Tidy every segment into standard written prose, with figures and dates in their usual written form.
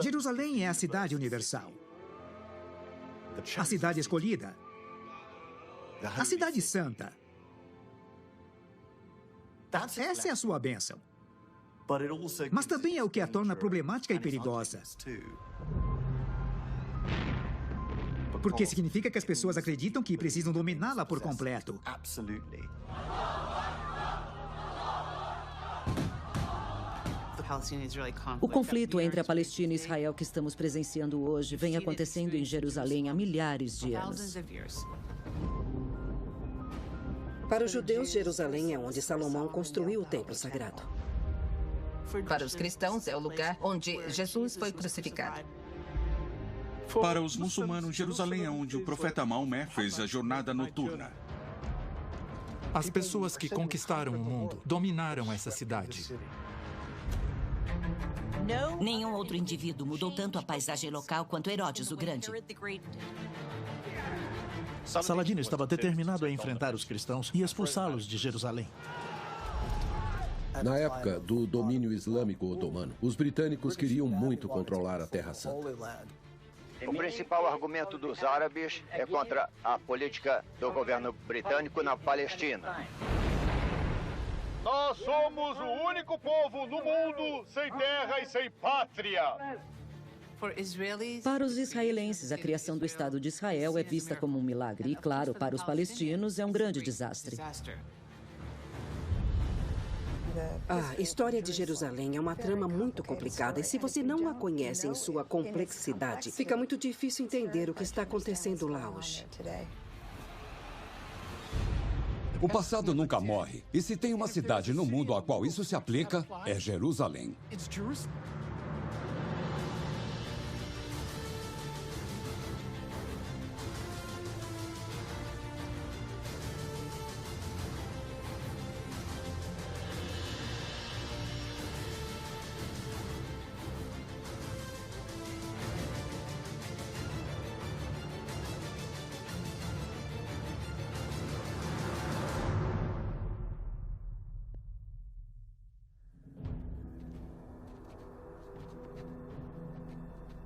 Jerusalém é a cidade universal, a cidade escolhida, a cidade santa. Essa é a sua bênção. Mas também é o que a torna problemática e perigosa. Porque significa que as pessoas acreditam que precisam dominá-la por completo. O conflito entre a Palestina e Israel que estamos presenciando hoje vem acontecendo em Jerusalém há milhares de anos. Para os judeus, Jerusalém é onde Salomão construiu o templo sagrado. Para os cristãos, é o lugar onde Jesus foi crucificado. Para os muçulmanos, Jerusalém é onde o profeta Maomé fez a jornada noturna. As pessoas que conquistaram o mundo dominaram essa cidade. Nenhum outro indivíduo mudou tanto a paisagem local quanto Herodes o Grande. Saladino estava determinado a enfrentar os cristãos e expulsá-los de Jerusalém. Na época do domínio islâmico otomano, os britânicos queriam muito controlar a Terra Santa. O principal argumento dos árabes é contra a política do governo britânico na Palestina. Nós somos o único povo no mundo sem terra e sem pátria. Para os israelenses, a criação do Estado de Israel é vista como um milagre. E, claro, para os palestinos, é um grande desastre. A história de Jerusalém é uma trama muito complicada e se você não a conhece em sua complexidade, fica muito difícil entender o que está acontecendo lá hoje. O passado nunca morre. E se tem uma cidade no mundo a qual isso se aplica, é Jerusalém.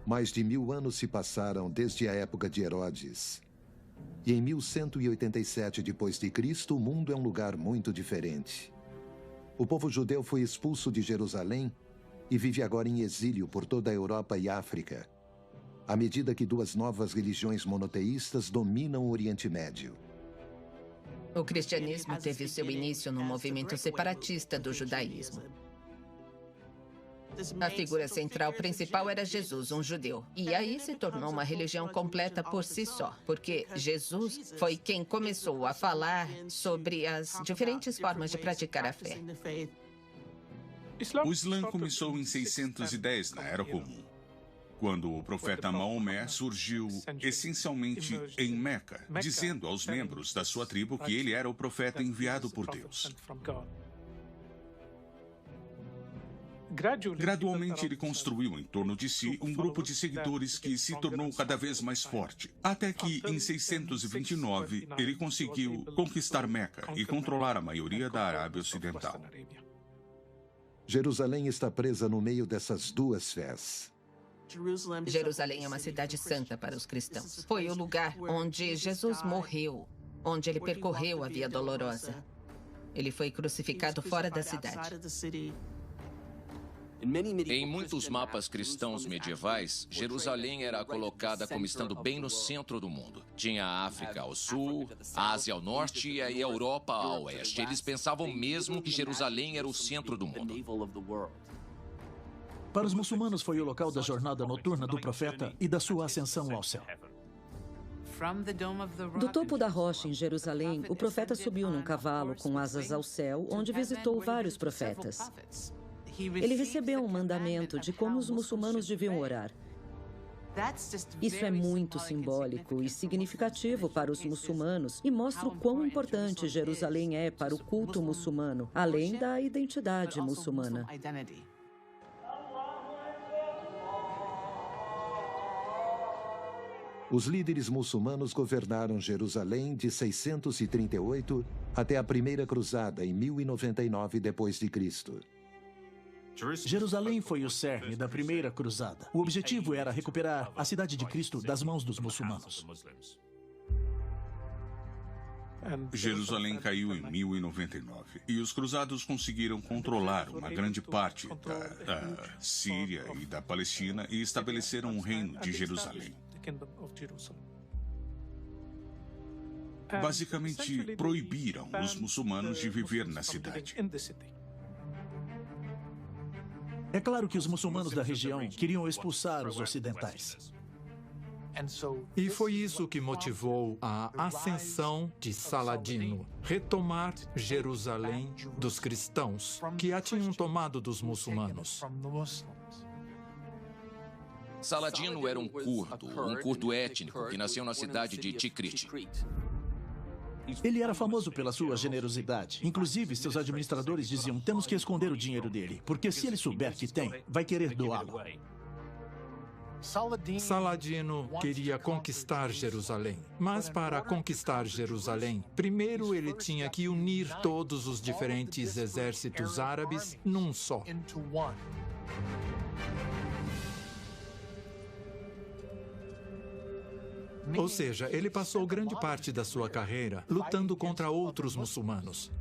Mais de 1000 anos se passaram desde a época de Herodes. E em 1187 d.C., o mundo é um lugar muito diferente. O povo judeu foi expulso de Jerusalém e vive agora em exílio por toda a Europa e África, à medida que duas novas religiões monoteístas dominam o Oriente Médio. O cristianismo teve seu início no movimento separatista do judaísmo. A figura central principal era Jesus, um judeu. E aí se tornou uma religião completa por si só, porque Jesus foi quem começou a falar sobre as diferentes formas de praticar a fé. O Islã começou em 610, na Era Comum, quando o profeta Maomé surgiu essencialmente em Meca, dizendo aos membros da sua tribo que ele era o profeta enviado por Deus. Gradualmente, ele construiu em torno de si um grupo de seguidores que se tornou cada vez mais forte, até que, em 629, ele conseguiu conquistar Meca e controlar a maioria da Arábia Ocidental. Jerusalém está presa no meio dessas duas fés. Jerusalém é uma cidade santa para os cristãos. Foi o lugar onde Jesus morreu, onde ele percorreu a Via Dolorosa. Ele foi crucificado fora da cidade. Em muitos mapas cristãos medievais, Jerusalém era colocada como estando bem no centro do mundo. Tinha a África ao sul, a Ásia ao norte e a Europa ao oeste. Eles pensavam mesmo que Jerusalém era o centro do mundo. Para os muçulmanos, foi o local da jornada noturna do profeta e da sua ascensão ao céu. Do topo da rocha em Jerusalém, o profeta subiu num cavalo com asas ao céu, onde visitou vários profetas. Ele recebeu um mandamento de como os muçulmanos deviam orar. Isso é muito simbólico e significativo para os muçulmanos e mostra o quão importante Jerusalém é para o culto muçulmano, além da identidade muçulmana. Os líderes muçulmanos governaram Jerusalém de 638 até a Primeira Cruzada, em 1099 d.C. Jerusalém foi o cerne da primeira cruzada. O objetivo era recuperar a cidade de Cristo das mãos dos muçulmanos. Jerusalém caiu em 1099 e os cruzados conseguiram controlar uma grande parte da Síria e da Palestina e estabeleceram um reino de Jerusalém. Basicamente, proibiram os muçulmanos de viver na cidade. É claro que os muçulmanos da região queriam expulsar os ocidentais. E foi isso que motivou a ascensão de Saladino, retomar Jerusalém dos cristãos, que a tinham tomado dos muçulmanos. Saladino era um curdo étnico que nasceu na cidade de Tikrit. Ele era famoso pela sua generosidade. Inclusive, seus administradores diziam: temos que esconder o dinheiro dele, porque se ele souber que tem, vai querer doá-lo. Saladino queria conquistar Jerusalém. Mas para conquistar Jerusalém, primeiro ele tinha que unir todos os diferentes exércitos árabes num só. Ou seja, ele passou grande parte da sua carreira lutando contra outros muçulmanos.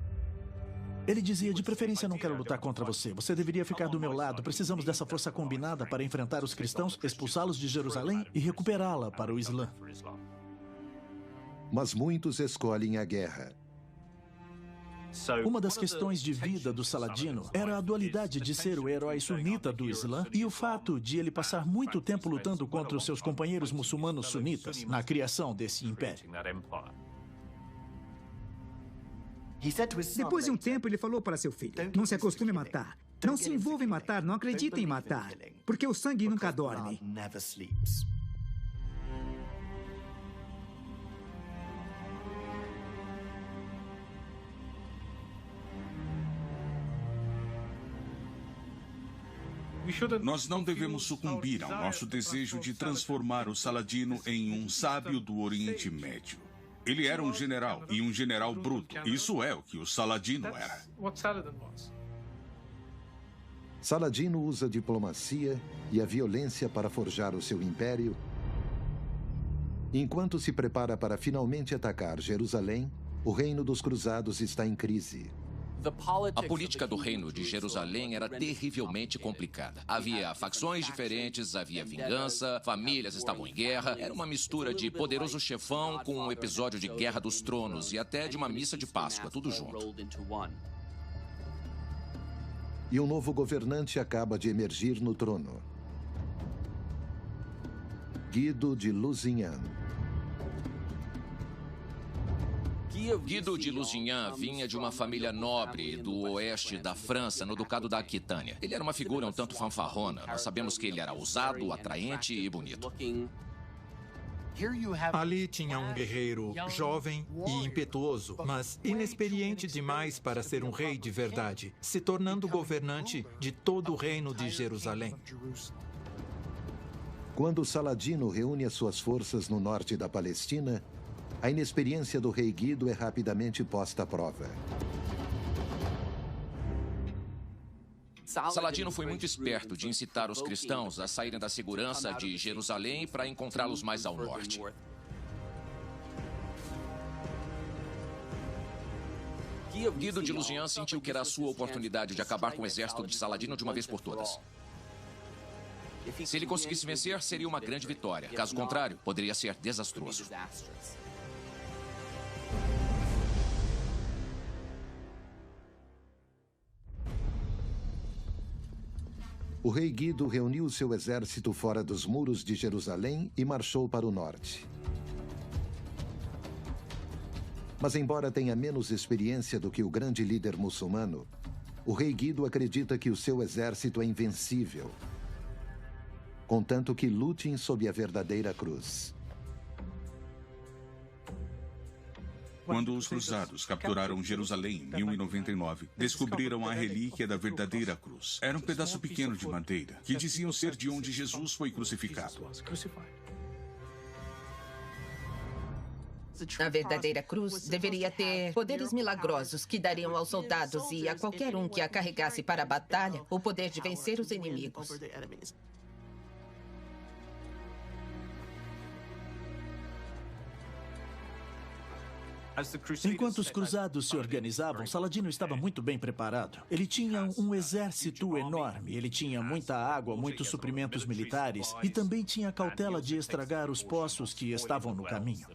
Ele dizia: de preferência não quero lutar contra você. Você deveria ficar do meu lado. Precisamos dessa força combinada para enfrentar os cristãos, expulsá-los de Jerusalém e recuperá-la para o Islã. Mas muitos escolhem a guerra. Uma das questões de vida do Saladino era a dualidade de ser o herói sunita do Islã e o fato de ele passar muito tempo lutando contra os seus companheiros muçulmanos sunitas na criação desse império. Depois de um tempo, ele falou para seu filho: não se acostume a matar. Não se envolva em matar, não acredite em matar, porque o sangue nunca dorme. Nós não devemos sucumbir ao nosso desejo de transformar o Saladino em um sábio do Oriente Médio. Ele era um general, e um general bruto. Isso é o que o Saladino era. Saladino usa a diplomacia e a violência para forjar o seu império, enquanto se prepara para finalmente atacar Jerusalém. O reino dos cruzados está em crise. A política do reino de Jerusalém era terrivelmente complicada. Havia facções diferentes, havia vingança, famílias estavam em guerra. Era uma mistura de Poderoso Chefão com um episódio de Guerra dos Tronos e até de uma missa de Páscoa, tudo junto. E um novo governante acaba de emergir no trono. Guido de Lusignan. Guido de Lusignan vinha de uma família nobre do oeste da França, no Ducado da Aquitânia. Ele era uma figura um tanto fanfarrona. Nós sabemos que ele era ousado, atraente e bonito. Ali tinha um guerreiro jovem e impetuoso, mas inexperiente demais para ser um rei de verdade, se tornando governante de todo o reino de Jerusalém. Quando Saladino reúne as suas forças no norte da Palestina, a inexperiência do rei Guido é rapidamente posta à prova. Saladino foi muito esperto de incitar os cristãos a saírem da segurança de Jerusalém para encontrá-los mais ao norte. Guido de Lusignan sentiu que era a sua oportunidade de acabar com o exército de Saladino de uma vez por todas. Se ele conseguisse vencer, seria uma grande vitória. Caso contrário, poderia ser desastroso. O rei Guido reuniu seu exército fora dos muros de Jerusalém e marchou para o norte. Mas, embora tenha menos experiência do que o grande líder muçulmano, o rei Guido acredita que o seu exército é invencível, contanto que lutem sob a verdadeira cruz. Quando os cruzados capturaram Jerusalém em 1099, descobriram a relíquia da verdadeira cruz. Era um pedaço pequeno de madeira, que diziam ser de onde Jesus foi crucificado. A verdadeira cruz deveria ter poderes milagrosos que dariam aos soldados e a qualquer um que a carregasse para a batalha o poder de vencer os inimigos. Enquanto os cruzados se organizavam, Saladino estava muito bem preparado. Ele tinha um exército enorme, ele tinha muita água, muitos suprimentos militares e também tinha a cautela de estragar os poços que estavam no caminho.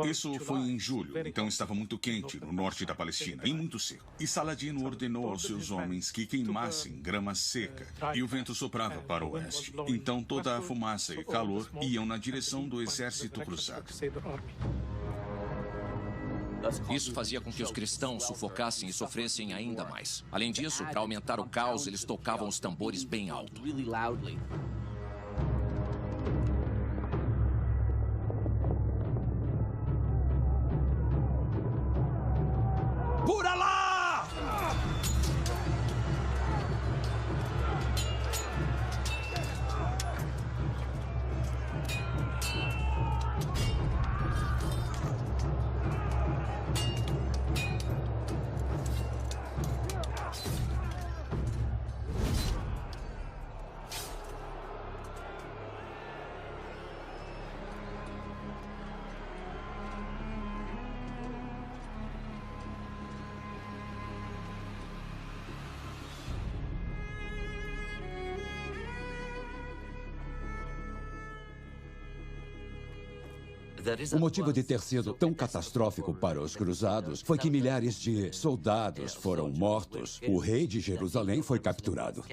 Isso foi em julho, então estava muito quente no norte da Palestina e muito seco. E Saladino ordenou aos seus homens que queimassem grama seca e o vento soprava para o oeste. Então toda a fumaça e calor iam na direção do exército cruzado. Isso fazia com que os cristãos sufocassem e sofressem ainda mais. Além disso, para aumentar o caos, eles tocavam os tambores bem alto. Pura lá! O motivo de ter sido tão catastrófico para os cruzados foi que milhares de soldados foram mortos. O rei de Jerusalém foi capturado.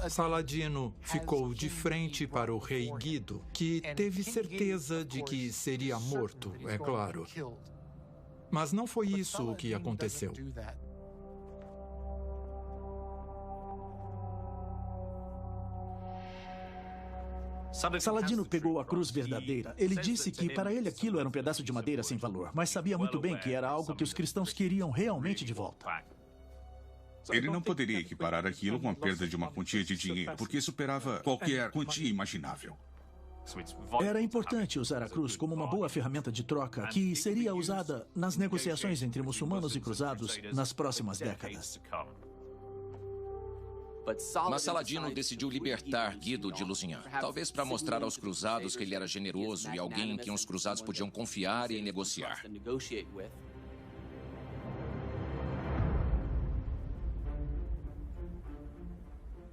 Saladino ficou de frente para o rei Guido, que teve certeza de que seria morto, é claro. Mas não foi isso o que aconteceu. Saladino pegou a cruz verdadeira. Ele disse que para ele aquilo era um pedaço de madeira sem valor, mas sabia muito bem que era algo que os cristãos queriam realmente de volta. Ele não poderia equiparar aquilo com a perda de uma quantia de dinheiro, porque superava qualquer quantia imaginável. Era importante usar a cruz como uma boa ferramenta de troca que seria usada nas negociações entre muçulmanos e cruzados nas próximas décadas. Mas Saladino decidiu libertar Guido de Lusignan, talvez para mostrar aos cruzados que ele era generoso e alguém em quem os cruzados podiam confiar e negociar.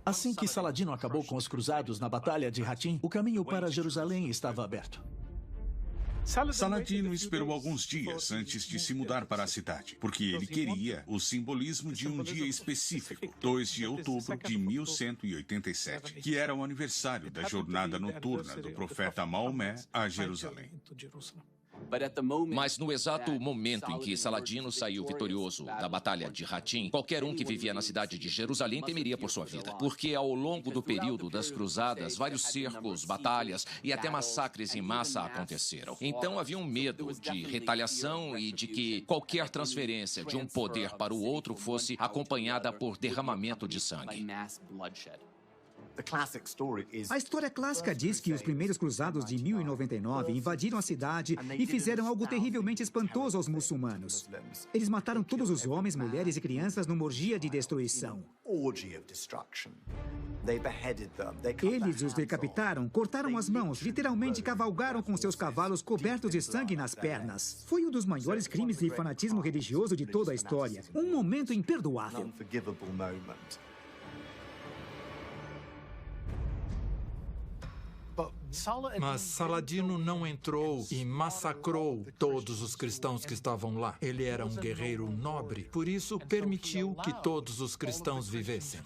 Assim que Saladino acabou com os cruzados na Batalha de Hattin, o caminho para Jerusalém estava aberto. Saladino esperou alguns dias antes de se mudar para a cidade, porque ele queria o simbolismo de um dia específico, 2 de outubro de 1187, que era o aniversário da jornada noturna do profeta Maomé a Jerusalém. Mas no exato momento em que Saladino saiu vitorioso da Batalha de Hattin, qualquer um que vivia na cidade de Jerusalém temeria por sua vida, porque ao longo do período das cruzadas, vários cercos, batalhas e até massacres em massa aconteceram. Então havia um medo de retaliação e de que qualquer transferência de um poder para o outro fosse acompanhada por derramamento de sangue. A história clássica diz que os primeiros cruzados de 1099 invadiram a cidade e fizeram algo terrivelmente espantoso aos muçulmanos. Eles mataram todos os homens, mulheres e crianças numa orgia de destruição. Eles os decapitaram, cortaram as mãos, literalmente cavalgaram com seus cavalos cobertos de sangue nas pernas. Foi um dos maiores crimes de fanatismo religioso de toda a história. Um momento imperdoável. Mas Saladino não entrou e massacrou todos os cristãos que estavam lá. Ele era um guerreiro nobre, por isso permitiu que todos os cristãos vivessem.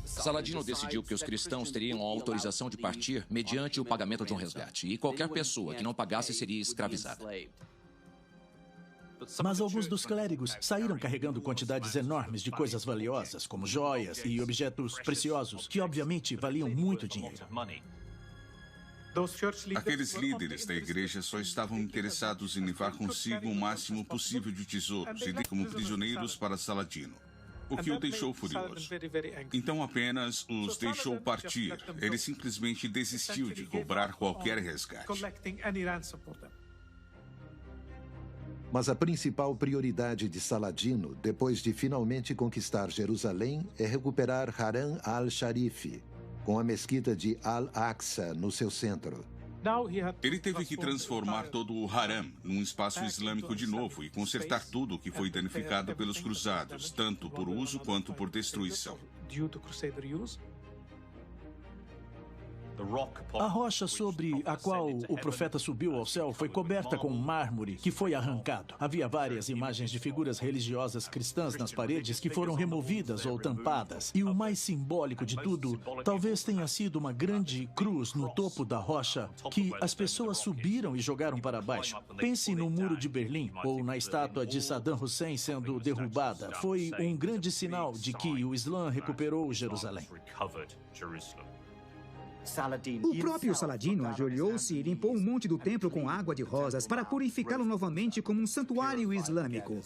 Saladino decidiu que os cristãos teriam a autorização de partir mediante o pagamento de um resgate, e qualquer pessoa que não pagasse seria escravizada. Mas alguns dos clérigos saíram carregando quantidades enormes de coisas valiosas, como joias e objetos preciosos, que obviamente valiam muito dinheiro. Aqueles líderes da igreja só estavam interessados em levar consigo o máximo possível de tesouros e de como prisioneiros para Saladino. o que o deixou furioso. Então apenas os deixou partir. Ele simplesmente desistiu de cobrar qualquer resgate. Mas a principal prioridade de Saladino, depois de finalmente conquistar Jerusalém, é recuperar Haram al-Sharif, com a mesquita de Al-Aqsa no seu centro. Ele teve que transformar todo o Haram num espaço islâmico de novo e consertar tudo o que foi danificado pelos cruzados, tanto por uso quanto por destruição. A rocha sobre a qual o profeta subiu ao céu foi coberta com mármore que foi arrancado. Havia várias imagens de figuras religiosas cristãs nas paredes que foram removidas ou tampadas. E o mais simbólico de tudo, talvez tenha sido uma grande cruz no topo da rocha que as pessoas subiram e jogaram para baixo. Pense no Muro de Berlim ou na estátua de Saddam Hussein sendo derrubada. Foi um grande sinal de que o Islã recuperou Jerusalém. O próprio Saladino ajoelhou-se e limpou um monte do templo com água de rosas para purificá-lo novamente como um santuário islâmico.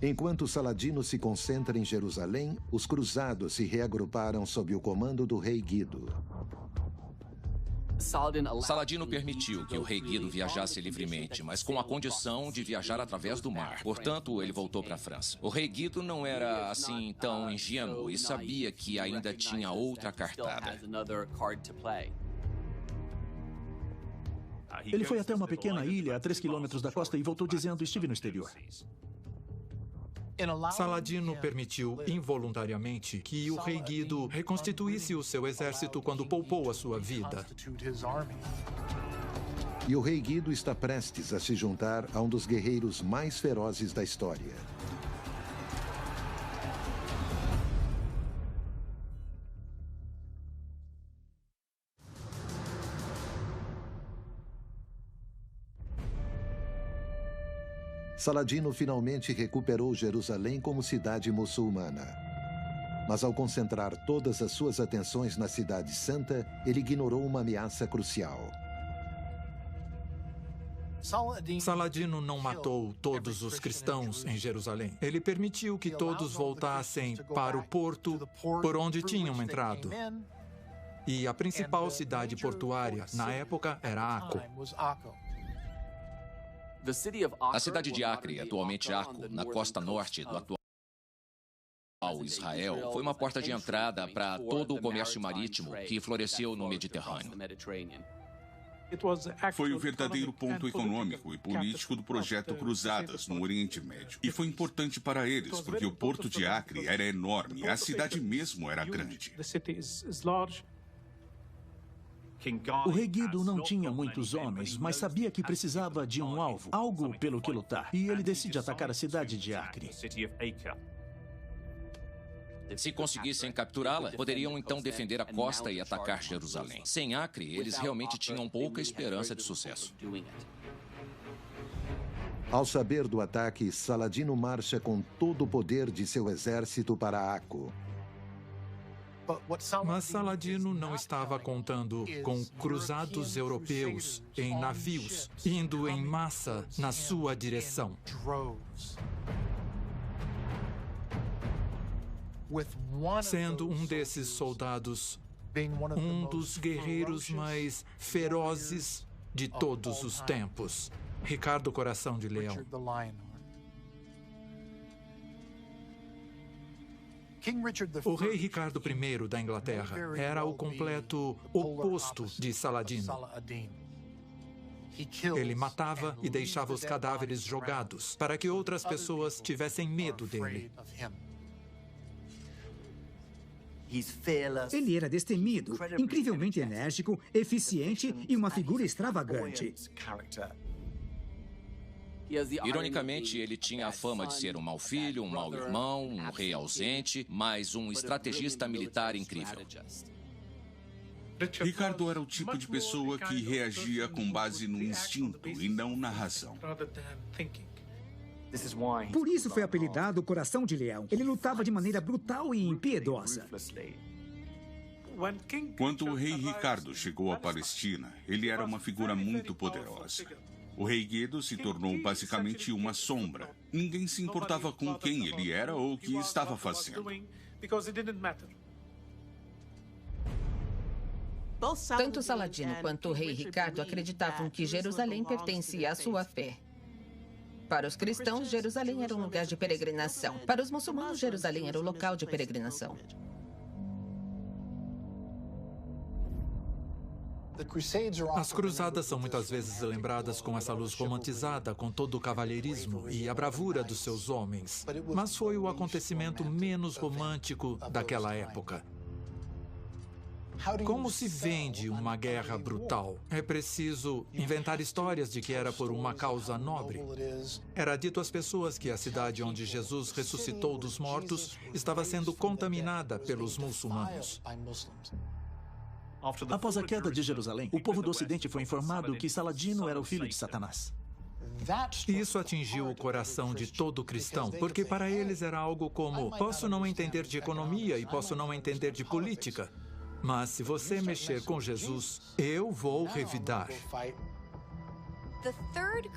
Enquanto Saladino se concentra em Jerusalém, os cruzados se reagruparam sob o comando do rei Guido. Saladino permitiu que o rei Guido viajasse livremente, mas com a condição de viajar através do mar. Portanto, ele voltou para a França. O rei Guido não era assim tão ingênuo e sabia que ainda tinha outra cartada. Ele foi até uma pequena ilha a 3 quilômetros da costa e voltou dizendo: estive no exterior. Saladino permitiu involuntariamente que o rei Guido reconstituísse o seu exército quando poupou a sua vida. E o rei Guido está prestes a se juntar a um dos guerreiros mais ferozes da história. Saladino finalmente recuperou Jerusalém como cidade muçulmana. Mas ao concentrar todas as suas atenções na Cidade Santa, ele ignorou uma ameaça crucial. Saladino não matou todos os cristãos em Jerusalém. Ele permitiu que todos voltassem para o porto por onde tinham entrado. E a principal cidade portuária na época era Acre. A cidade de Acre, atualmente Acre, na costa norte do atual Israel, foi uma porta de entrada para todo o comércio marítimo que floresceu no Mediterrâneo. Foi o verdadeiro ponto econômico e político do projeto Cruzadas no Oriente Médio. E foi importante para eles, porque o porto de Acre era enorme, a cidade mesmo era grande. O rei Guido não tinha muitos homens, mas sabia que precisava de um alvo, algo pelo que lutar. E ele decide atacar a cidade de Acre. Se conseguissem capturá-la, poderiam então defender a costa e atacar Jerusalém. Sem Acre, eles realmente tinham pouca esperança de sucesso. Ao saber do ataque, Saladino marcha com todo o poder de seu exército para Acre. Mas Saladino não estava contando com cruzados europeus em navios, indo em massa na sua direção. Sendo um desses soldados um dos guerreiros mais ferozes de todos os tempos, Ricardo Coração de Leão. O rei Ricardo I da Inglaterra era o completo oposto de Saladino. Ele matava e deixava os cadáveres jogados para que outras pessoas tivessem medo dele. Ele era destemido, incrivelmente enérgico, eficiente e uma figura extravagante. Ironicamente, ele tinha a fama de ser um mau filho, um mau irmão, um rei ausente, mas um estrategista militar incrível. Ricardo era o tipo de pessoa que reagia com base no instinto e não na razão. Por isso foi apelidado Coração de Leão. Ele lutava de maneira brutal e impiedosa. Quando o rei Ricardo chegou à Palestina, ele era uma figura muito poderosa. O rei Guedo se tornou basicamente uma sombra. Ninguém se importava com quem ele era ou o que estava fazendo. Tanto Saladino quanto o rei Ricardo acreditavam que Jerusalém pertencia à sua fé. Para os cristãos, Jerusalém era um lugar de peregrinação. Para os muçulmanos, Jerusalém era o local de peregrinação. As cruzadas são muitas vezes lembradas com essa luz romantizada, com todo o cavalheirismo e a bravura dos seus homens. Mas foi o acontecimento menos romântico daquela época. Como se vende uma guerra brutal? É preciso inventar histórias de que era por uma causa nobre. Era dito às pessoas que a cidade onde Jesus ressuscitou dos mortos estava sendo contaminada pelos muçulmanos. Após a queda de Jerusalém, o povo do Ocidente foi informado que Saladino era o filho de Satanás. Isso atingiu o coração de todo cristão, porque para eles era algo como: posso não entender de economia e posso não entender de política, mas se você mexer com Jesus, eu vou revidar.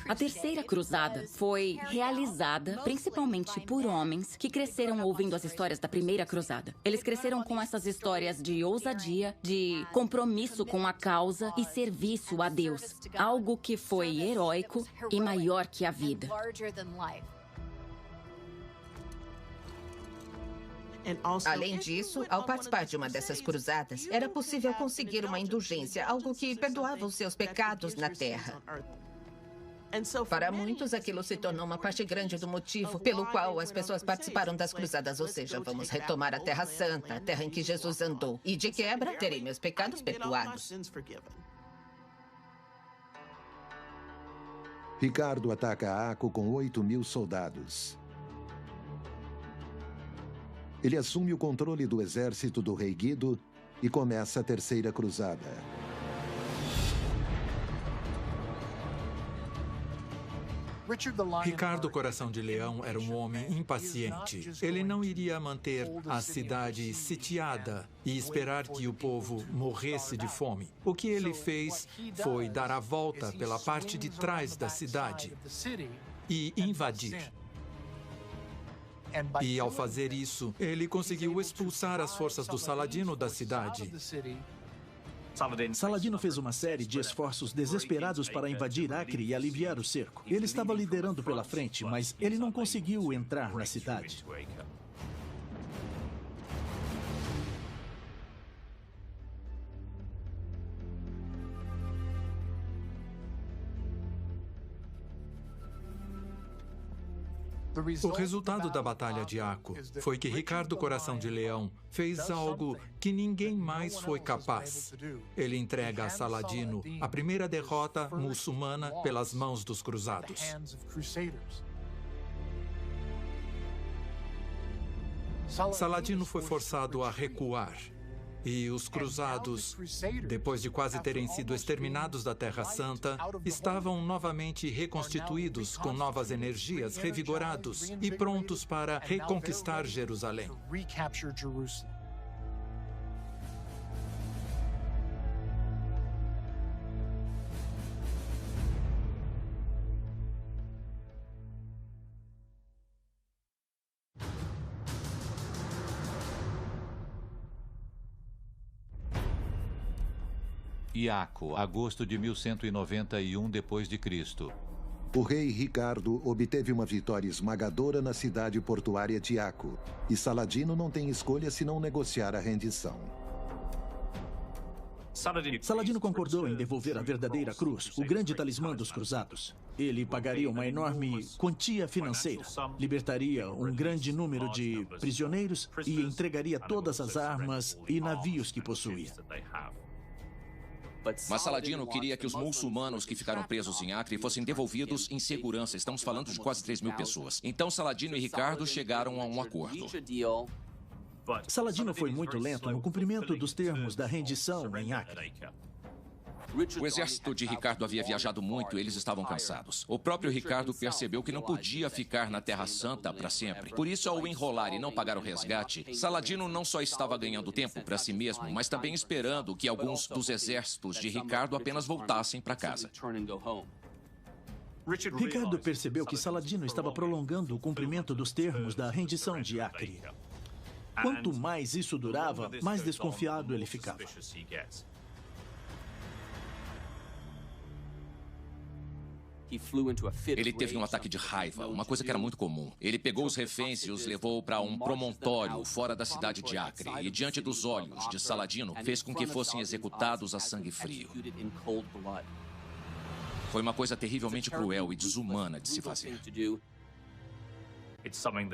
A Terceira Cruzada foi realizada principalmente por homens que cresceram ouvindo as histórias da Primeira Cruzada. Eles cresceram com essas histórias de ousadia, de compromisso com a causa e serviço a Deus. Algo que foi heróico e maior que a vida. Além disso, ao participar de uma dessas cruzadas, era possível conseguir uma indulgência, algo que perdoava os seus pecados na terra. Para muitos, aquilo se tornou uma parte grande do motivo pelo qual as pessoas participaram das cruzadas, ou seja, vamos retomar a Terra Santa, a terra em que Jesus andou, e de quebra, terei meus pecados perdoados. Ricardo ataca Aco com 8.000 soldados. Ele assume o controle do exército do rei Guido e começa a Terceira Cruzada. Ricardo Coração de Leão era um homem impaciente. Ele não iria manter a cidade sitiada e esperar que o povo morresse de fome. O que ele fez foi dar a volta pela parte de trás da cidade e invadir. E, ao fazer isso, ele conseguiu expulsar as forças do Saladino da cidade. Saladino fez uma série de esforços desesperados para invadir Acre e aliviar o cerco. Ele estava liderando pela frente, mas ele não conseguiu entrar na cidade. O resultado da Batalha de Aco foi que Ricardo Coração de Leão fez algo que ninguém mais foi capaz. Ele entrega a Saladino a primeira derrota muçulmana pelas mãos dos cruzados. Saladino foi forçado a recuar. E os cruzados, depois de quase terem sido exterminados da Terra Santa, estavam novamente reconstituídos com novas energias, revigorados e prontos para reconquistar Jerusalém. Iaco, agosto de 1191 d.C. O rei Ricardo obteve uma vitória esmagadora na cidade portuária de Aco, e Saladino não tem escolha senão negociar a rendição. Saladino concordou em devolver a verdadeira cruz, o grande talismã dos cruzados. Ele pagaria uma enorme quantia financeira, libertaria um grande número de prisioneiros e entregaria todas as armas e navios que possuía. Mas Saladino queria que os muçulmanos que ficaram presos em Acre fossem devolvidos em segurança. Estamos falando de quase 3.000 pessoas. Então Saladino e Ricardo chegaram a um acordo. Saladino foi muito lento no cumprimento dos termos da rendição em Acre. O exército de Ricardo havia viajado muito e eles estavam cansados. O próprio Ricardo percebeu que não podia ficar na Terra Santa para sempre. Por isso, ao enrolar e não pagar o resgate, Saladino não só estava ganhando tempo para si mesmo, mas também esperando que alguns dos exércitos de Ricardo apenas voltassem para casa. Ricardo percebeu que Saladino estava prolongando o cumprimento dos termos da rendição de Acre. Quanto mais isso durava, mais desconfiado ele ficava. Ele teve um ataque de raiva, uma coisa que era muito comum. Ele pegou os reféns e os levou para um promontório fora da cidade de Acre e, diante dos olhos de Saladino, fez com que fossem executados a sangue frio. Foi uma coisa terrivelmente cruel e desumana de se fazer.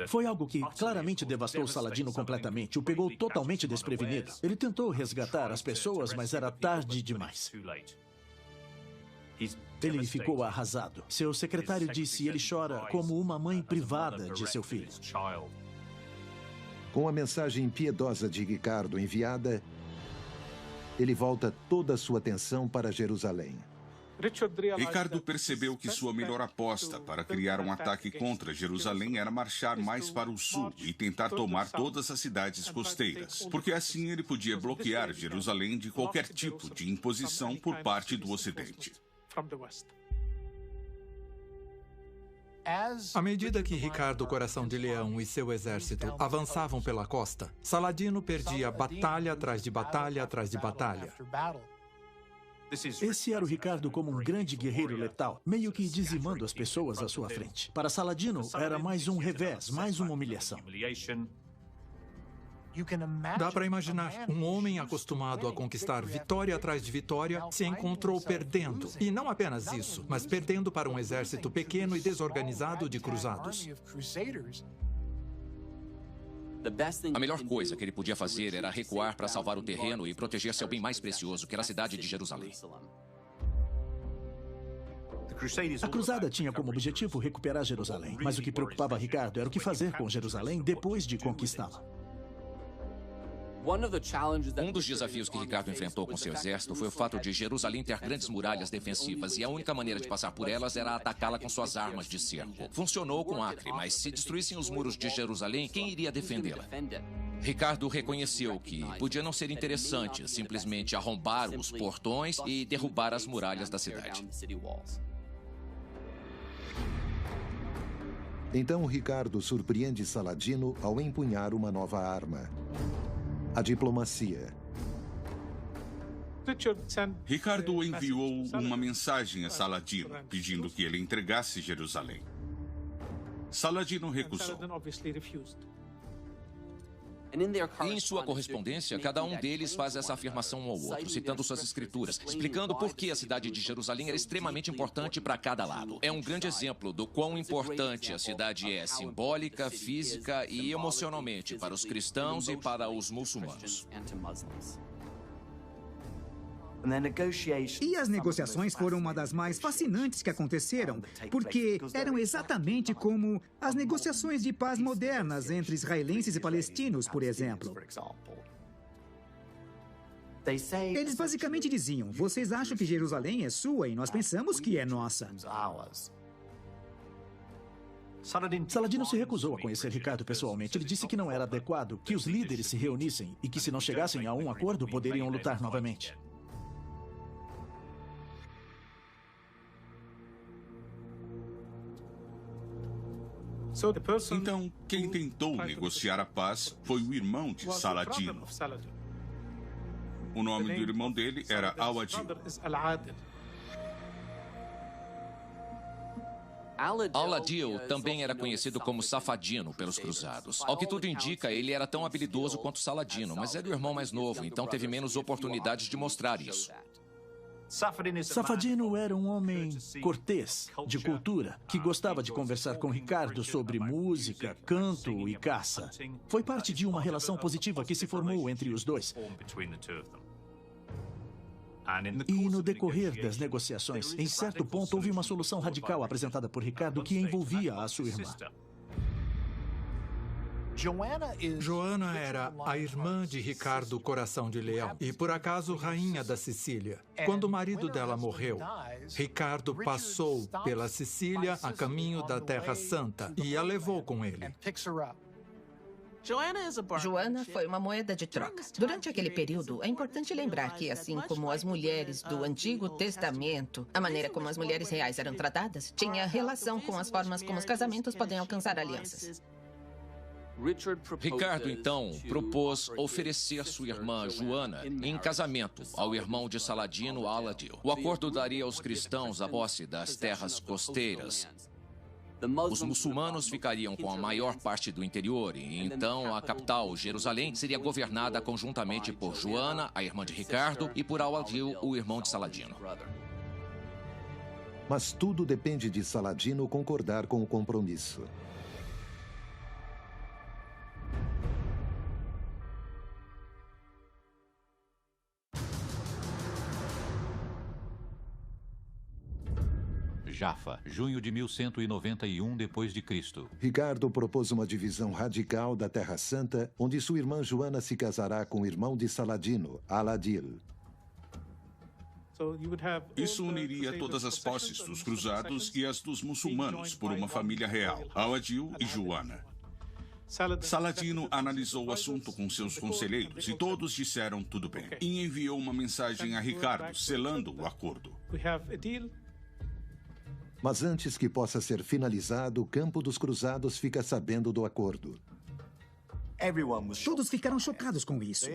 Foi algo que claramente devastou Saladino completamente, o pegou totalmente desprevenido. Ele tentou resgatar as pessoas, mas era tarde demais. Ele ficou arrasado. Seu secretário disse: ele chora como uma mãe privada de seu filho. Com a mensagem impiedosa de Ricardo enviada, ele volta toda a sua atenção para Jerusalém. Ricardo percebeu que sua melhor aposta para criar um ataque contra Jerusalém era marchar mais para o sul e tentar tomar todas as cidades costeiras, porque assim ele podia bloquear Jerusalém de qualquer tipo de imposição por parte do Ocidente. À medida que Ricardo Coração de Leão e seu exército avançavam pela costa, Saladino perdia batalha atrás de batalha atrás de batalha. Esse era o Ricardo como um grande guerreiro letal, meio que dizimando as pessoas à sua frente. Para Saladino, era mais um revés, mais uma humilhação. Dá para imaginar, um homem acostumado a conquistar vitória atrás de vitória se encontrou perdendo. E não apenas isso, mas perdendo para um exército pequeno e desorganizado de cruzados. A melhor coisa que ele podia fazer era recuar para salvar o terreno e proteger seu bem mais precioso, que era a cidade de Jerusalém. A cruzada tinha como objetivo recuperar Jerusalém, mas o que preocupava Ricardo era o que fazer com Jerusalém depois de conquistá-la. Um dos desafios que Ricardo enfrentou com seu exército foi o fato de Jerusalém ter grandes muralhas defensivas e a única maneira de passar por elas era atacá-la com suas armas de cerco. Funcionou com Acre, mas se destruíssem os muros de Jerusalém, quem iria defendê-la? Ricardo reconheceu que podia não ser interessante simplesmente arrombar os portões e derrubar as muralhas da cidade. Então Ricardo surpreende Saladino ao empunhar uma nova arma: a diplomacia. Ricardo enviou uma mensagem a Saladino, pedindo que ele entregasse Jerusalém. Saladino recusou. E em sua correspondência, cada um deles faz essa afirmação um ao outro, citando suas escrituras, explicando por que a cidade de Jerusalém era extremamente importante para cada lado. É um grande exemplo do quão importante a cidade é simbólica, física e emocionalmente para os cristãos e para os muçulmanos. E as negociações foram uma das mais fascinantes que aconteceram, porque eram exatamente como as negociações de paz modernas entre israelenses e palestinos, por exemplo. Eles basicamente diziam: vocês acham que Jerusalém é sua e nós pensamos que é nossa. Saladino se recusou a conhecer Ricardo pessoalmente. Ele disse que não era adequado que os líderes se reunissem e que, se não chegassem a um acordo, poderiam lutar novamente. Então, quem tentou negociar a paz foi o irmão de Saladino. O nome do irmão dele era Al-Adil. Al-Adil também era conhecido como Safadino pelos cruzados. Ao que tudo indica, ele era tão habilidoso quanto Saladino, mas era o irmão mais novo, então teve menos oportunidades de mostrar isso. Safadino era um homem cortês, de cultura, que gostava de conversar com Ricardo sobre música, canto e caça. Foi parte de uma relação positiva que se formou entre os dois. E no decorrer das negociações, em certo ponto houve uma solução radical apresentada por Ricardo que envolvia a sua irmã. Joana era a irmã de Ricardo Coração de Leão e, por acaso, rainha da Sicília. Quando o marido dela morreu, Ricardo passou pela Sicília a caminho da Terra Santa e a levou com ele. Joana foi uma moeda de troca. Durante aquele período, é importante lembrar que, assim como as mulheres do Antigo Testamento, a maneira como as mulheres reais eram tratadas tinha relação com as formas como os casamentos podem alcançar alianças. Ricardo, então, propôs oferecer sua irmã Joana em casamento ao irmão de Saladino, Al-Adil. O acordo daria aos cristãos a posse das terras costeiras. Os muçulmanos ficariam com a maior parte do interior e então a capital, Jerusalém, seria governada conjuntamente por Joana, a irmã de Ricardo, e por Al-Adil, o irmão de Saladino. Mas tudo depende de Saladino concordar com o compromisso. Jaffa, junho de 1191 d.C. Ricardo propôs uma divisão radical da Terra Santa, onde sua irmã Joana se casará com o irmão de Saladino, Al-Adil. Isso uniria todas as posses dos cruzados e as dos muçulmanos por uma família real, Al-Adil e Joana. Saladino analisou o assunto com seus conselheiros e todos disseram tudo bem. E enviou uma mensagem a Ricardo, selando o acordo. Mas antes que possa ser finalizado, o campo dos cruzados fica sabendo do acordo. Todos ficaram chocados com isso.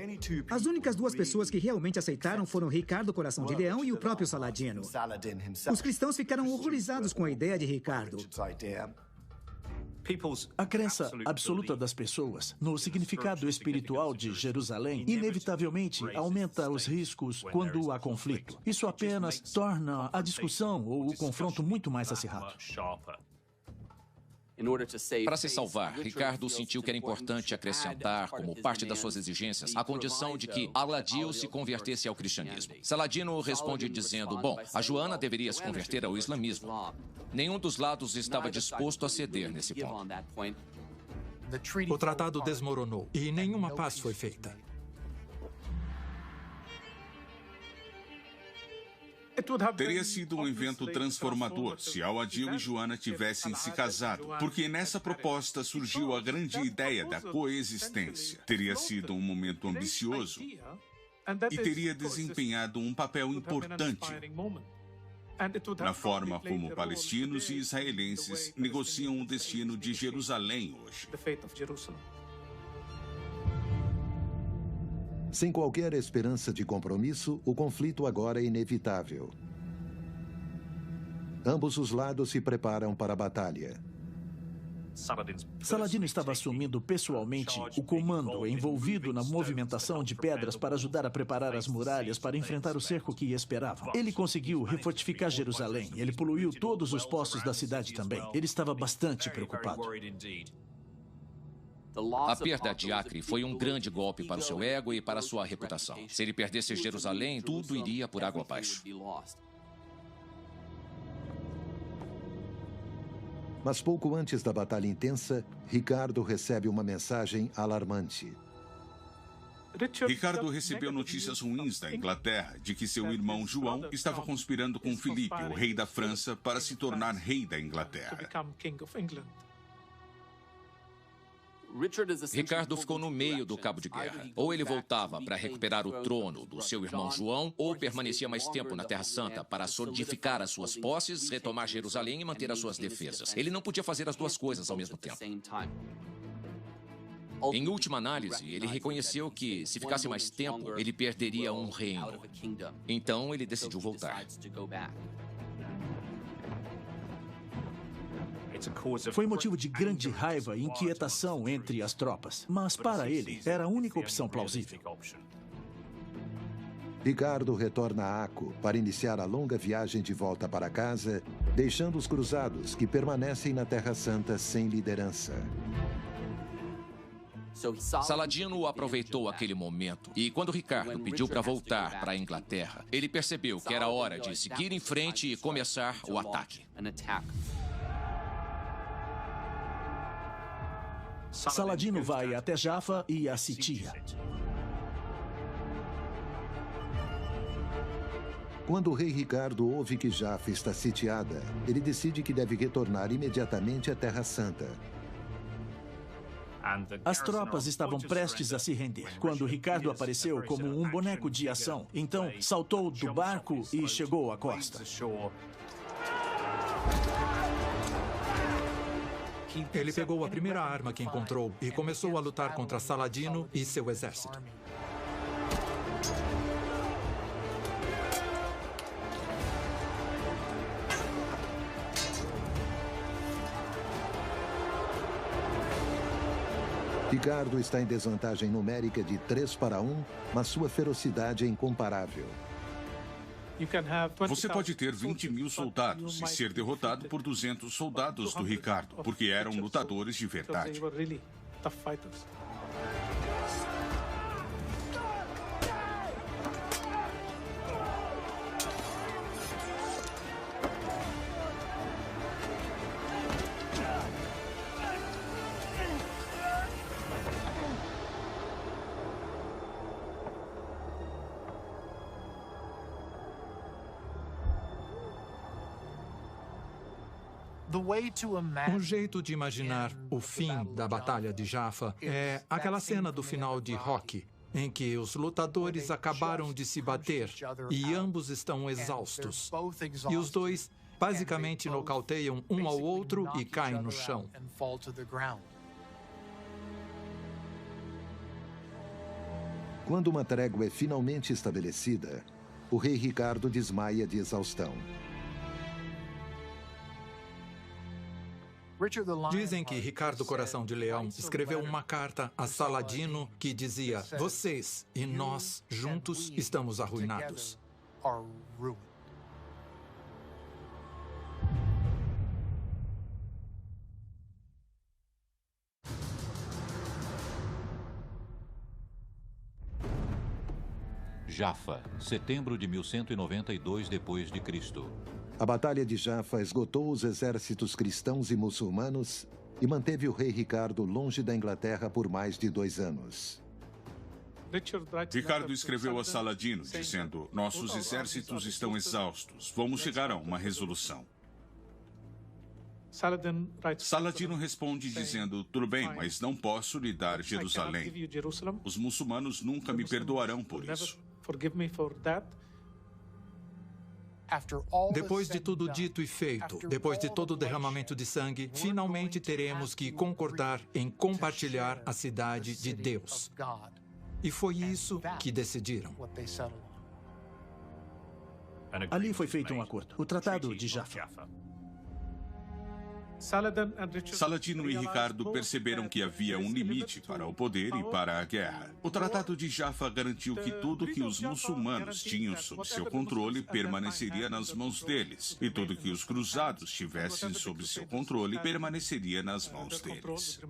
As únicas duas pessoas que realmente aceitaram foram Ricardo Coração de Leão e o próprio Saladino. Os cristãos ficaram horrorizados com a ideia de Ricardo. A crença absoluta das pessoas no significado espiritual de Jerusalém inevitavelmente aumenta os riscos quando há conflito. Isso apenas torna a discussão ou o confronto muito mais acirrado. Para se salvar, Ricardo sentiu que era importante acrescentar, como parte das suas exigências, a condição de que Al-Adil se convertesse ao cristianismo. Saladino responde dizendo, bom, a Joana deveria se converter ao islamismo. Nenhum dos lados estava disposto a ceder nesse ponto. O tratado desmoronou e nenhuma paz foi feita. Teria sido um evento transformador se Al-Adil e Joana tivessem se casado, porque nessa proposta surgiu a grande ideia da coexistência. Teria sido um momento ambicioso e teria desempenhado um papel importante na forma como palestinos e israelenses negociam o destino de Jerusalém hoje. Sem qualquer esperança de compromisso, o conflito agora é inevitável. Ambos os lados se preparam para a batalha. Saladino estava assumindo pessoalmente o comando envolvido na movimentação de pedras para ajudar a preparar as muralhas para enfrentar o cerco que esperavam. Ele conseguiu refortificar Jerusalém. Ele poluiu todos os poços da cidade também. Ele estava bastante preocupado. A perda de Acre foi um grande golpe para o seu ego e para a sua reputação. Se ele perdesse Jerusalém, tudo iria por água abaixo. Mas pouco antes da batalha intensa, Ricardo recebe uma mensagem alarmante. Ricardo recebeu notícias ruins da Inglaterra de que seu irmão João estava conspirando com Filipe, o rei da França, para se tornar rei da Inglaterra. Ricardo ficou no meio do cabo de guerra. Ou ele voltava para recuperar o trono do seu irmão João, ou permanecia mais tempo na Terra Santa para solidificar as suas posses, retomar Jerusalém e manter as suas defesas. Ele não podia fazer as duas coisas ao mesmo tempo. Em última análise, ele reconheceu que, se ficasse mais tempo, ele perderia um reino. Então, ele decidiu voltar. Foi motivo de grande raiva e inquietação entre as tropas, mas para ele era a única opção plausível. Ricardo retorna a Acre para iniciar a longa viagem de volta para casa, deixando os cruzados que permanecem na Terra Santa sem liderança. Saladino aproveitou aquele momento e, quando Ricardo pediu para voltar para a Inglaterra, ele percebeu que era hora de seguir em frente e começar o ataque. Saladino vai até Jaffa e a sitia. Quando o rei Ricardo ouve que Jaffa está sitiada, ele decide que deve retornar imediatamente à Terra Santa. As tropas estavam prestes a se render, quando Ricardo apareceu como um boneco de ação. Então, saltou do barco e chegou à costa. Ele pegou a primeira arma que encontrou e começou a lutar contra Saladino e seu exército. Ricardo está em desvantagem numérica de 3-1, mas sua ferocidade é incomparável. Você pode ter 20.000 soldados e ser derrotado por 200 soldados do Ricardo, porque eram lutadores de verdade. Um jeito de imaginar o fim da Batalha de Jaffa é aquela cena do final de Rocky, em que os lutadores acabaram de se bater e ambos estão exaustos. E os dois basicamente nocauteiam um ao outro e caem no chão. Quando uma trégua é finalmente estabelecida, o rei Ricardo desmaia de exaustão. Dizem que Ricardo Coração de Leão escreveu uma carta a Saladino que dizia: vocês e nós juntos estamos arruinados. Jaffa, setembro de 1192 d.C. A Batalha de Jaffa esgotou os exércitos cristãos e muçulmanos e manteve o rei Ricardo longe da Inglaterra por mais de 2 anos. Ricardo escreveu a Saladino, dizendo: nossos exércitos estão exaustos, vamos chegar a uma resolução. Saladino responde dizendo: tudo bem, mas não posso lhe dar Jerusalém. Os muçulmanos nunca me perdoarão por isso. Depois de tudo dito e feito, depois de todo o derramamento de sangue, finalmente teremos que concordar em compartilhar a cidade de Deus. E foi isso que decidiram. Ali foi feito um acordo, o Tratado de Jaffa. Saladino e Ricardo perceberam que havia um limite para o poder e para a guerra. O Tratado de Jaffa garantiu que tudo que os muçulmanos tinham sob seu controle permaneceria nas mãos deles, e tudo que os cruzados tivessem sob seu controle permaneceria nas mãos deles.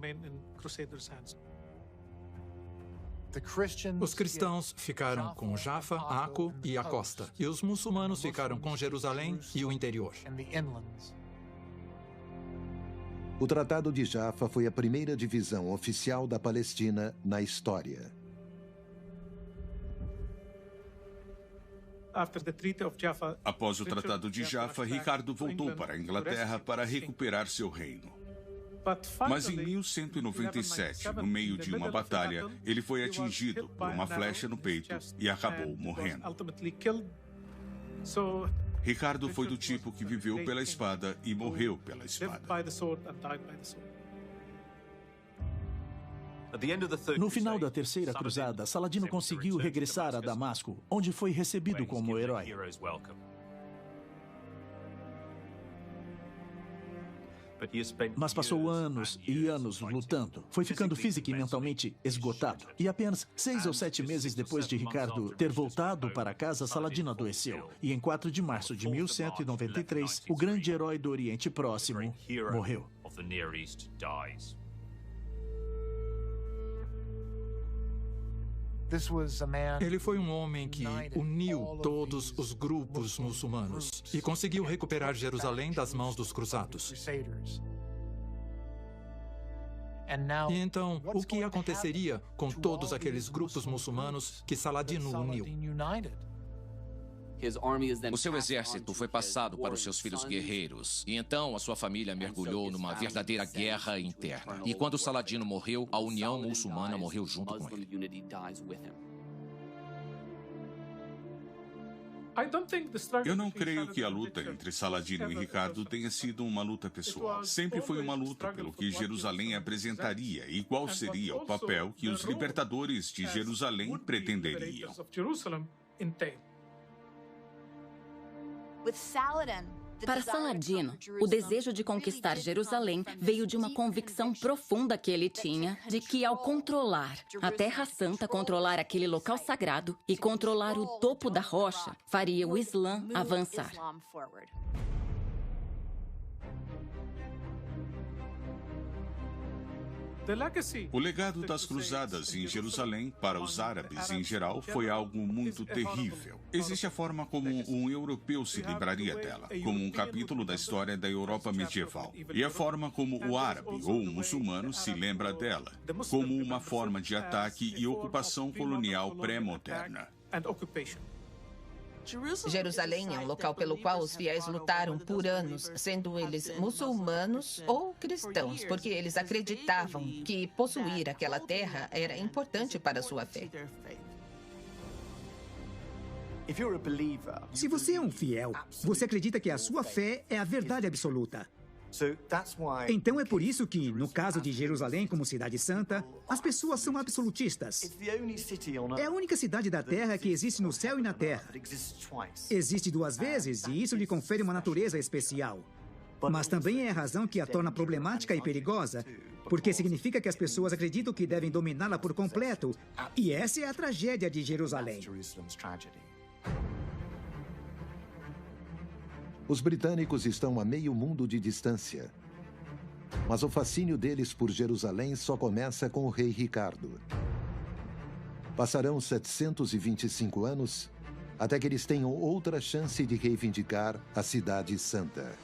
Os cristãos ficaram com Jaffa, Acco e a costa, e os muçulmanos ficaram com Jerusalém e o interior. O Tratado de Jaffa foi a primeira divisão oficial da Palestina na história. Após o Tratado de Jaffa, Ricardo voltou para a Inglaterra para recuperar seu reino. Mas em 1197, no meio de uma batalha, ele foi atingido por uma flecha no peito e acabou morrendo. Ricardo foi do tipo que viveu pela espada e morreu pela espada. No final da Terceira Cruzada, Saladino conseguiu regressar a Damasco, onde foi recebido como herói. Mas passou anos e anos lutando. Foi ficando física e mentalmente esgotado. E apenas 6 ou 7 meses depois de Ricardo ter voltado para casa, Saladino adoeceu. E em 4 de março de 1193, o grande herói do Oriente Próximo morreu. Ele foi um homem que uniu todos os grupos muçulmanos e conseguiu recuperar Jerusalém das mãos dos cruzados. E então, o que aconteceria com todos aqueles grupos muçulmanos que Saladino uniu? O seu exército foi passado para os seus filhos guerreiros. E então a sua família mergulhou numa verdadeira guerra interna. E quando Saladino morreu, a União Muçulmana morreu junto com ele. Eu não creio que a luta entre Saladino e Ricardo tenha sido uma luta pessoal. Sempre foi uma luta pelo que Jerusalém apresentaria e qual seria o papel que os libertadores de Jerusalém pretenderiam. Para Saladino, o desejo de conquistar Jerusalém veio de uma convicção profunda que ele tinha de que, ao controlar a Terra Santa, controlar aquele local sagrado e controlar o topo da rocha, faria o Islã avançar. O legado das cruzadas em Jerusalém, para os árabes em geral, foi algo muito terrível. Existe a forma como um europeu se lembraria dela, como um capítulo da história da Europa medieval. E a forma como o árabe ou o muçulmano se lembra dela, como uma forma de ataque e ocupação colonial pré-moderna. Jerusalém é um local pelo qual os fiéis lutaram por anos, sendo eles muçulmanos ou cristãos, porque eles acreditavam que possuir aquela terra era importante para a sua fé. Se você é um fiel, você acredita que a sua fé é a verdade absoluta. Então é por isso que, no caso de Jerusalém como cidade santa, as pessoas são absolutistas. É a única cidade da Terra que existe no céu e na Terra. Existe duas vezes e isso lhe confere uma natureza especial. Mas também é a razão que a torna problemática e perigosa, porque significa que as pessoas acreditam que devem dominá-la por completo. E essa é a tragédia de Jerusalém. Os britânicos estão a meio mundo de distância. Mas o fascínio deles por Jerusalém só começa com o rei Ricardo. Passarão 725 anos até que eles tenham outra chance de reivindicar a Cidade Santa.